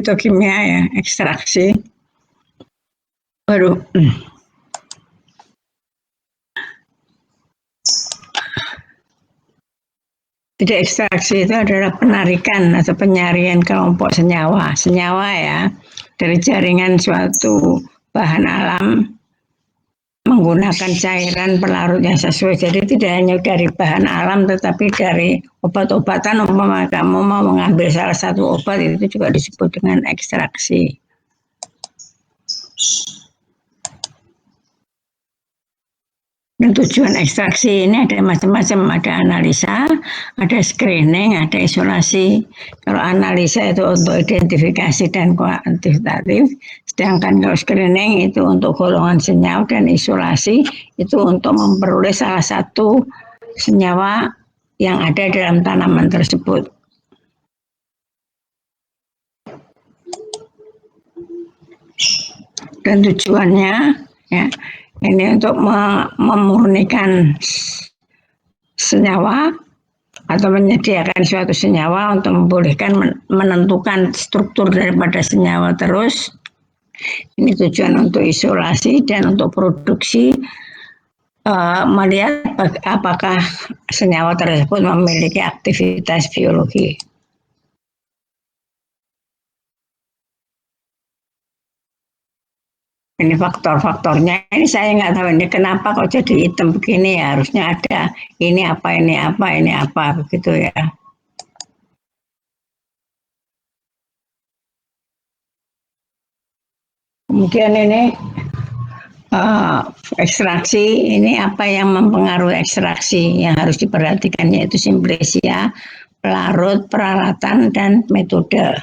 Itu kimia ya, ekstraksi. Baru. Jadi ekstraksi itu adalah penarikan atau penyarian kelompok senyawa. Senyawa ya, dari jaringan suatu bahan alam menggunakan cairan pelarut yang sesuai. Jadi tidak hanya dari bahan alam tetapi dari obat-obatan. Umpama kamu mau mengambil salah satu obat itu juga disebut dengan ekstraksi. Dan tujuan ekstraksi ini ada macam-macam, ada analisa, ada screening, ada isolasi. Kalau analisa itu untuk identifikasi dan kuantitatif, sedangkan kalau screening itu untuk golongan senyawa dan isolasi itu untuk memperoleh salah satu senyawa yang ada dalam tanaman tersebut. Dan tujuannya ya ini untuk memurnikan senyawa atau menyediakan suatu senyawa untuk membolehkan menentukan struktur daripada senyawa terus. Ini tujuan untuk isolasi dan untuk produksi, melihat apakah senyawa tersebut memiliki aktivitas biologi. Ini faktor-faktornya, ini saya nggak tahu ini kenapa kok jadi hitam begini ya, harusnya ada ini apa, begitu ya. Kemudian ini ekstraksi, ini apa yang mempengaruhi ekstraksi yang harus diperhatikan yaitu simplesia, pelarut, peralatan, dan metode.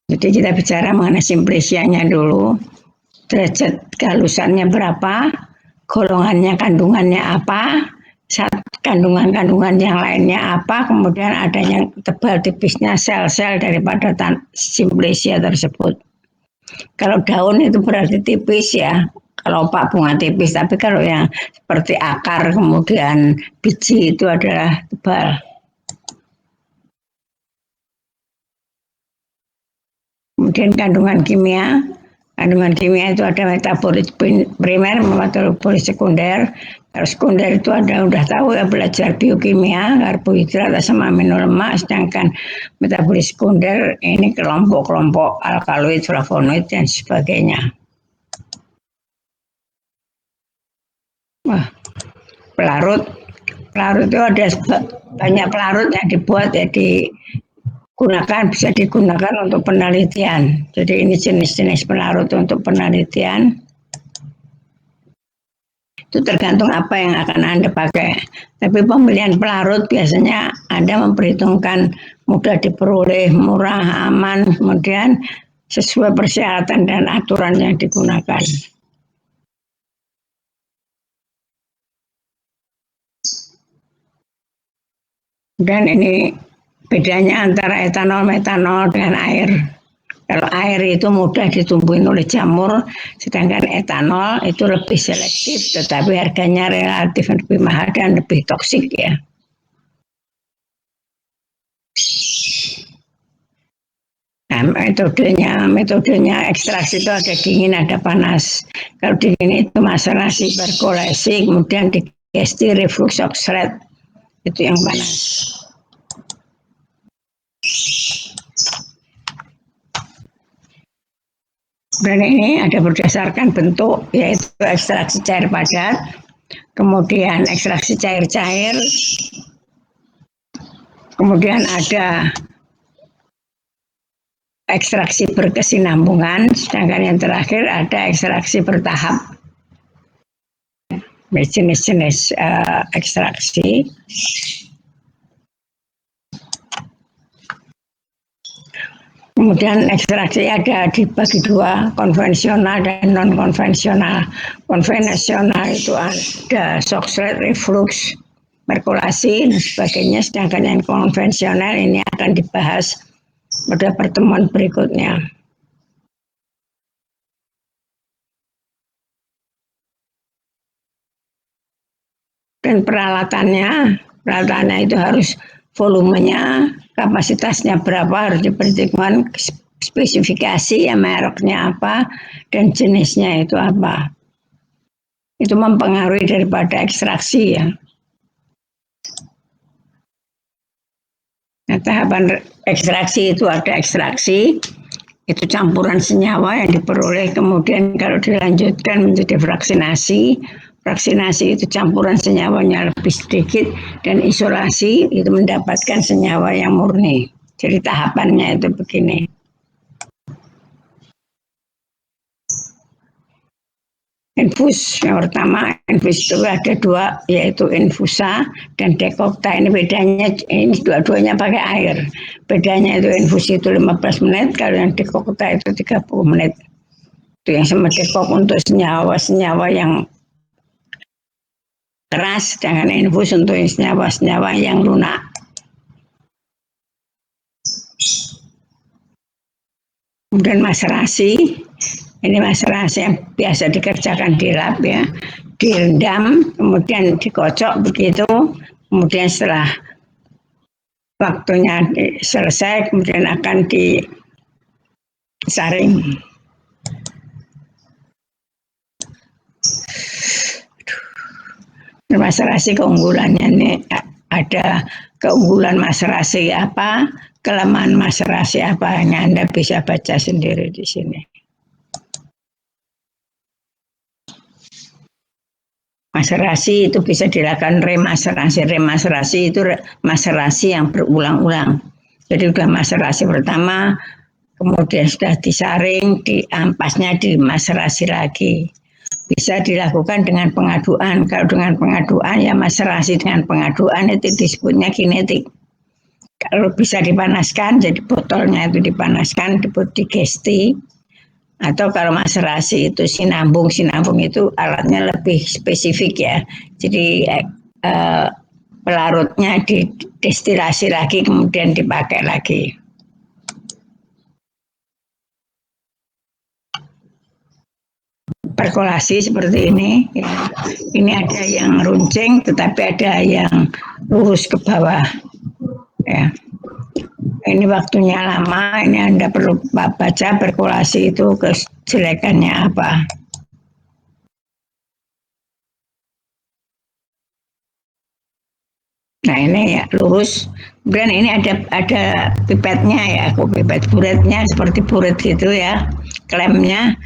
Jadi kita bicara mengenai simplesianya dulu, derajat kehalusannya berapa, golongannya, kandungannya apa, kandungan-kandungan yang lainnya apa, kemudian adanya tebal tipisnya sel-sel daripada simplesia tersebut. Kalau daun itu berarti tipis ya, kalau pak bunga tipis, tapi kalau yang seperti akar kemudian biji itu adalah tebal. Kemudian kandungan kimia itu ada metabolit primer, metabolit sekunder. Kalau sekunder itu ada udah tahu ya, belajar biokimia, karbohidrat, asam amino lemak, sedangkan metabolit sekunder ini kelompok-kelompok alkaloid, flavonoid dan sebagainya. Wah, pelarut itu ada banyak pelarut yang dibuat ya bisa digunakan untuk penelitian. Jadi ini jenis-jenis pelarut untuk penelitian. Itu tergantung apa yang akan Anda pakai. Tapi pembelian pelarut biasanya Anda memperhitungkan mudah diperoleh, murah, aman, kemudian sesuai persyaratan dan aturan yang digunakan. Dan ini bedanya antara etanol, metanol dengan air. Kalau air itu mudah ditumbuhin oleh jamur, sedangkan etanol itu lebih selektif, tetapi harganya relatif lebih mahal dan lebih toksik ya. Nah, metodenya ekstraksi itu ada dingin, ada panas. Kalau dingin itu macerasi, perkolasi, kemudian digesti, reflux oxide, itu yang panas. Dan ini ada berdasarkan bentuk, yaitu ekstraksi cair padat, kemudian ekstraksi cair-cair, kemudian ada ekstraksi berkesinambungan, sedangkan yang terakhir ada ekstraksi bertahap. Jenis-jenis ekstraksi. Kemudian ekstraksi ada dibagi dua, konvensional dan non-konvensional. Konvensional itu ada Soxhlet, reflux, perkolasi, dan sebagainya. Sedangkan yang konvensional ini akan dibahas pada pertemuan berikutnya. Dan peralatannya peralatannya itu harus volumenya, kapasitasnya berapa harus diperhitungkan, spesifikasi ya mereknya apa dan jenisnya itu apa. Itu mempengaruhi daripada ekstraksi ya. Nah, tahapan ekstraksi itu ada ekstraksi, itu campuran senyawa yang diperoleh, kemudian kalau dilanjutkan menjadi vaksinasi. Vaksinasi itu campuran senyawanya lebih sedikit, dan isolasi itu mendapatkan senyawa yang murni. Jadi tahapannya itu begini. Infus yang pertama, infus itu ada dua, yaitu infusa dan dekokta. Ini bedanya, ini dua-duanya pakai air. Bedanya itu infus itu 15 menit, kalau yang dekokta itu 30 menit. Itu yang sama dekok untuk senyawa-senyawa yang keras, sedangkan infus untuk senyawa-senyawa yang lunak. Kemudian maserasi, ini maserasi yang biasa dikerjakan di lab ya, direndam, kemudian dikocok begitu, kemudian setelah waktunya selesai, kemudian akan disaring. Maserasi keunggulannya ini ada keunggulan maserasi apa, kelemahan maserasi apa, hanya Anda bisa baca sendiri di sini. Maserasi itu bisa dilakukan remaserasi. Remaserasi itu maserasi yang berulang-ulang. Jadi sudah maserasi pertama, kemudian sudah disaring, ampasnya dimaserasi lagi. Bisa dilakukan dengan pengaduan. Kalau dengan pengaduan ya maserasi dengan pengaduan itu disebutnya kinetik. Kalau bisa dipanaskan, jadi botolnya itu dipanaskan, disebut digesti. Atau kalau maserasi itu sinambung itu alatnya lebih spesifik ya. Jadi pelarutnya didestilasi lagi kemudian dipakai lagi. Perkolasi seperti ini ya. Ini ada yang runcing tetapi ada yang lurus ke bawah ya. Ini waktunya lama, ini Anda perlu baca perkolasi itu kejelekannya apa. Nah ini ya lurus, kemudian ini ada pipetnya ya, pipet buretnya seperti buret gitu ya, klemnya.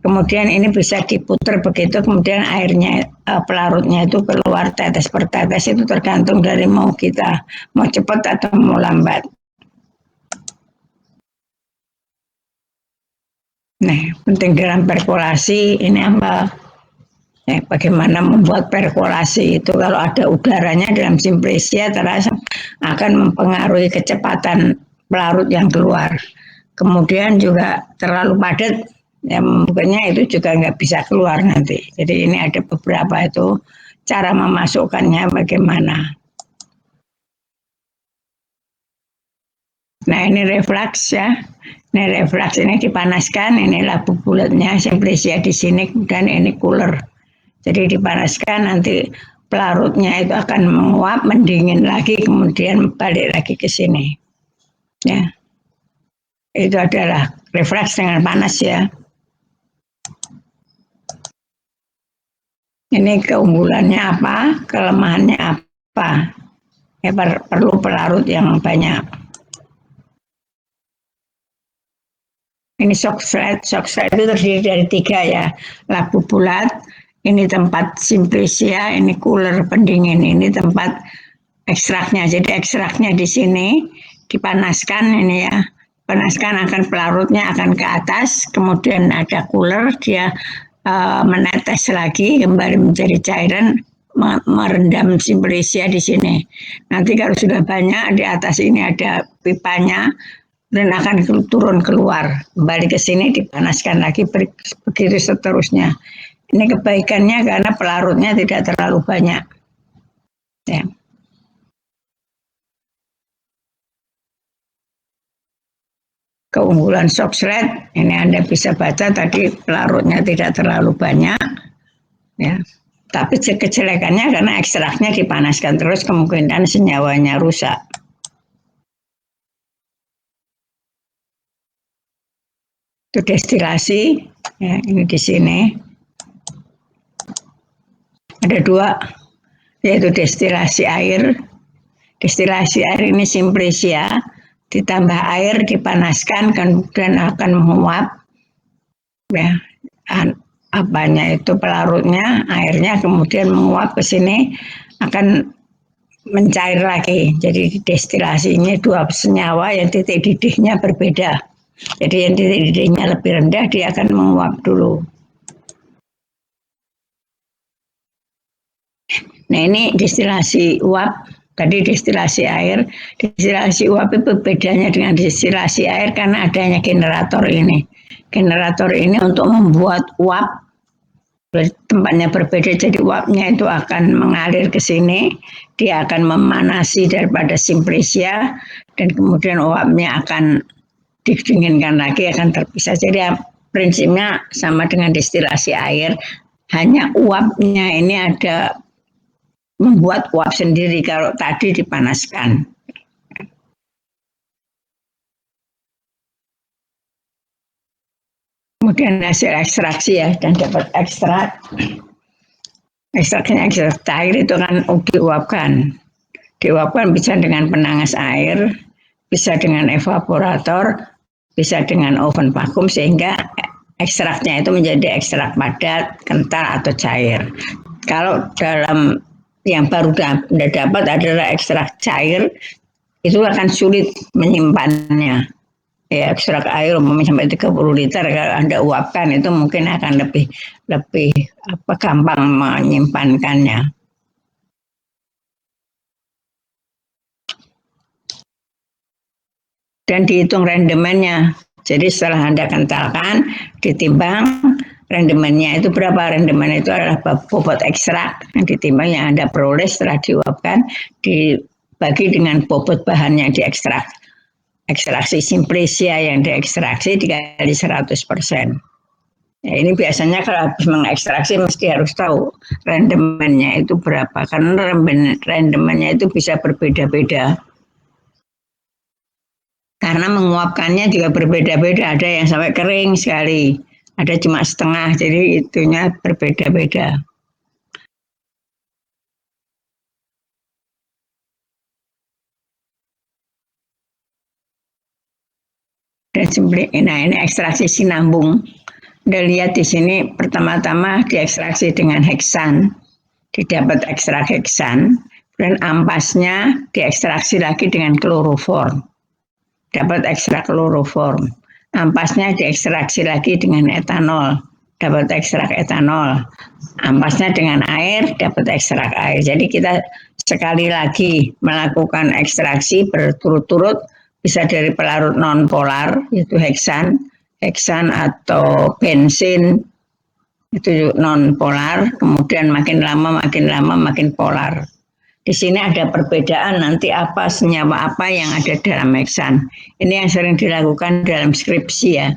Kemudian ini bisa diputar begitu, kemudian airnya pelarutnya itu keluar tetes per tetes, itu tergantung dari mau kita mau cepat atau mau lambat. Nah, penting dalam perkolasi ini apa? Bagaimana membuat perkolasi itu kalau ada udaranya dalam simpresia terasa akan mempengaruhi kecepatan pelarut yang keluar. Kemudian juga terlalu padat, ya mungkinnya itu juga nggak bisa keluar nanti. Jadi ini ada beberapa itu cara memasukkannya bagaimana. Nah ini reflux ya. Ini reflux ini dipanaskan, inilah bulatnya simpresia di sini, dan ini cooler. Jadi dipanaskan, nanti pelarutnya itu akan menguap, mendingin lagi, kemudian balik lagi ke sini. Ya, itu adalah refleks dengan panas ya. Ini keunggulannya apa, kelemahannya apa? Ya, perlu pelarut yang banyak. Ini shock slide itu terdiri dari 3 ya. Labu bulat, ini tempat simpresia, ini cooler pendingin, ini tempat ekstraknya. Jadi ekstraknya di sini dipanaskan ini ya. Panaskan akan pelarutnya akan ke atas, kemudian ada cooler, dia menetes lagi kembali menjadi cairan, merendam simpresia di sini. Nanti kalau sudah banyak, di atas ini ada pipanya dan akan turun keluar, kembali ke sini dipanaskan lagi, begitu seterusnya. Ini kebaikannya karena pelarutnya tidak terlalu banyak. Ya. Keunggulan shock slide ini Anda bisa baca tadi, pelarutnya tidak terlalu banyak ya. Tapi kejelekannya karena ekstraknya dipanaskan terus kemungkinan senyawanya rusak. Itu destilasi, ya, ini di sini ada dua, yaitu destilasi air. Destilasi air ini Simplicia, ditambah air dipanaskan kemudian akan menguap, ya, apanya itu pelarutnya, airnya kemudian menguap ke sini akan mencair lagi. Jadi destilasi ini dua senyawa yang titik didihnya berbeda. Jadi yang titik didihnya lebih rendah dia akan menguap dulu. Nah ini destilasi uap, tadi destilasi air. Destilasi uap itu bedanya dengan destilasi air karena adanya generator ini. Generator ini untuk membuat uap, tempatnya berbeda, jadi uapnya itu akan mengalir ke sini, dia akan memanasi daripada Simplicia, dan kemudian uapnya akan didinginkan lagi, akan terpisah. Jadi prinsipnya sama dengan destilasi air, hanya uapnya ini ada membuat uap sendiri kalau tadi dipanaskan. Kemudian hasil ekstraksi ya, dan dapat ekstrak. Ekstraknya ekstrak cair itu kan diuapkan. Diuapkan bisa dengan penanas air, bisa dengan evaporator, bisa dengan oven vakum sehingga ekstraknya itu menjadi ekstrak padat, kental atau cair. Kalau dalam yang baru dapat adalah ekstrak cair, itu akan sulit menyimpannya. Ya, ekstrak air umumnya sampai 30 liter kalau Anda uapkan itu mungkin akan lebih gampang menyimpankannya. Dan dihitung rendemennya. Jadi setelah Anda kentalkan, ditimbang rendemennya itu berapa. Rendemen itu adalah bobot ekstrak yang ditimbang yang Anda peroleh setelah diuapkan, dibagi dengan bobot bahan yang diekstrak. Ekstraksi Simplicia yang diekstraksi dikali 100%. Ya, ini biasanya kalau habis mengekstraksi mesti harus tahu rendemennya itu berapa. Karena rendemennya itu bisa berbeda-beda. Karena menguapkannya juga berbeda-beda. Ada yang sampai kering sekali, ada cuma setengah, jadi itunya berbeda-beda. Dan nah ini ekstraksi sinambung. Anda lihat di sini pertama-tama diekstraksi dengan heksan, didapat ekstrak heksan, dan ampasnya diekstraksi lagi dengan kloroform, dapat ekstrak kloroform. Ampasnya diekstraksi lagi dengan etanol, dapat ekstrak etanol. Ampasnya dengan air, dapat ekstrak air. Jadi kita sekali lagi melakukan ekstraksi berturut-turut, bisa dari pelarut non-polar, yaitu heksan atau bensin, itu non-polar, kemudian makin lama makin polar. Di sini ada perbedaan nanti apa senyawa apa yang ada dalam heksan. Ini yang sering dilakukan dalam skripsi ya.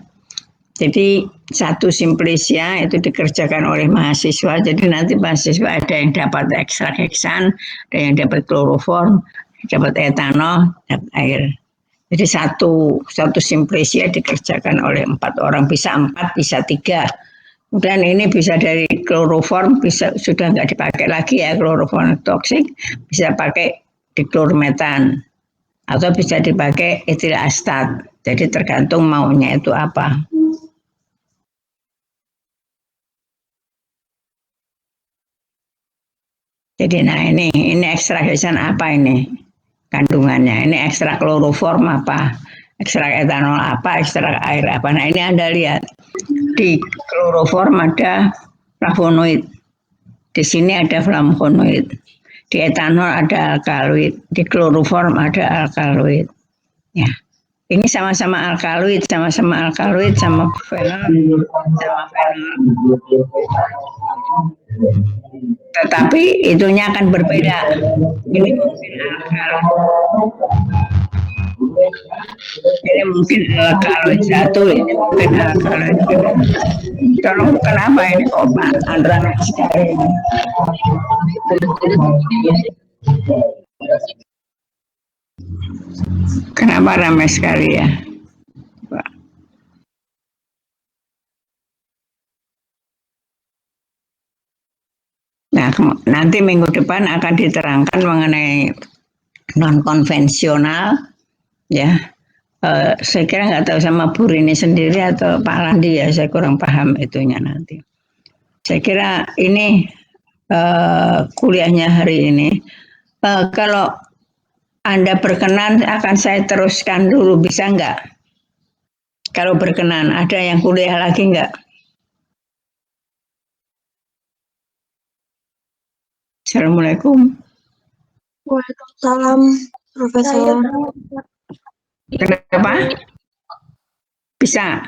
Jadi satu Simplicia itu dikerjakan oleh mahasiswa. Jadi nanti mahasiswa ada yang dapat ekstrak heksan, ada yang dapat kloroform, dapat etanol, dapat air. Jadi satu Simplicia dikerjakan oleh 4 orang, bisa 4, bisa 3. Kemudian ini bisa dari kloroform, bisa sudah nggak dipakai lagi ya, kloroform toksik, bisa pakai diklormetan atau bisa dipakai etil astat. Jadi tergantung maunya itu apa. Jadi nah ini ekstrak heksan apa ini kandungannya? Ini ekstrak kloroform apa? Ekstrak etanol apa? Ekstrak air apa? Nah ini Anda lihat di kloroform ada flavonoid, di sini ada flavonoid, di etanol ada alkaloid, di kloroform ada alkaloid. Ya, ini sama-sama alkaloid, sama fenol, sama fenol. Tetapi itunya akan berbeda. Ini mungkin alkaloid. Ini mungkin kalau jatuh ini mungkin kalau tolong kenapa ini kok Pak Andra sekali ini? Kenapa ramai sekali ya, Pak? Nah, nanti minggu depan akan diterangkan mengenai non konvensional, ya. Saya kira nggak tahu sama Bu Rini sendiri atau Pak Landi ya, saya kurang paham itunya nanti. Saya kira ini kuliahnya hari ini. Kalau Anda berkenan akan saya teruskan dulu, bisa nggak? Kalau berkenan, ada yang kuliah lagi nggak? Assalamualaikum. Waalaikumsalam, Profesor. Kenapa? Bisa.